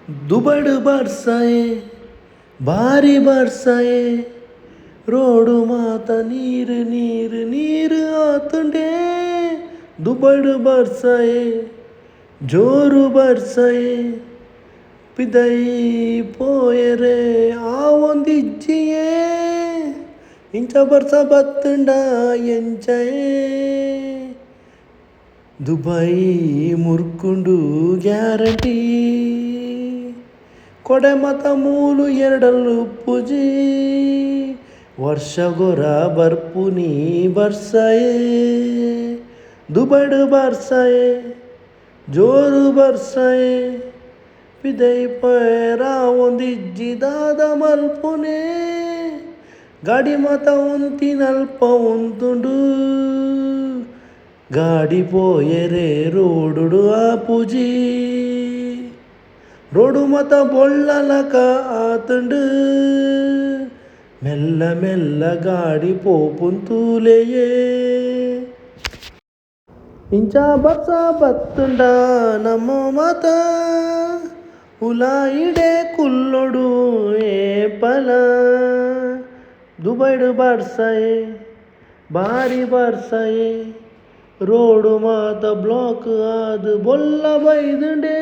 ದುಬಡು ಬರ್ಸಾಯೆ ಭಾರಿ ಬರ್ಸಾಯೆ ರೋಡು ಮಾತ ನೀರು ನೀರು ನೀರು ಆತುಂಡೆ ದುಬಡು ಬರ್ಸಾಯೆ ಜೋರು ಬರ್ಸಾಯೆ ಪಿದೈ పోయరే ఆ ಒಂದಿಜ್ಜಿಯೇ ಇಂಚ ಬರ್ಸ ಬತ್ತುಂಡ ಎಂಚಯೇ ದುಬೈ ಮುರ್ಕುಂಡು ಗ್ಯಾರಂಟಿ ಕೊಡೆಮತ ಮೂಲು ಎರಡಲ್ಲು ಪೂಜಿ ವರ್ಷಗೊರ ಬರ್ಪುನಿ ಬರ್ಸಾಯೆ ದುಬಡು ಬರ್ಸಾಯೆ ಜೋರು ಬರ್ಸಾಯೆ ಪಿದೈ ಪೇರ ಒಂದಿಜ್ಜಿ ದಾದ ಮಲ್ಪುನೆ ಗಾಡಿ ಮತ ಉಂತಿನಲ್ಪ ಉಂತುಂಡು ಗಾಡಿ పోయరే రోడు ఆ పూజి రోడు మత బొళ్ళలక ఆతుండు మెల్ల మెల్ల గాడి పోపుంతూలేయే ఇంచా బస బత్తుండ నమో మత ఉలాయిడే కుల్లొడు ఏ పల ದುಬೈಡು ಬರ್ಸಾಯೆ ಭಾರಿ ಬರ್ಸಾಯೆ ರೋಡು ಮಾತ ಬ್ಲಾಕ್ ಆದು ಬೊಲ್ಲ ಬೈದುಂಡೇ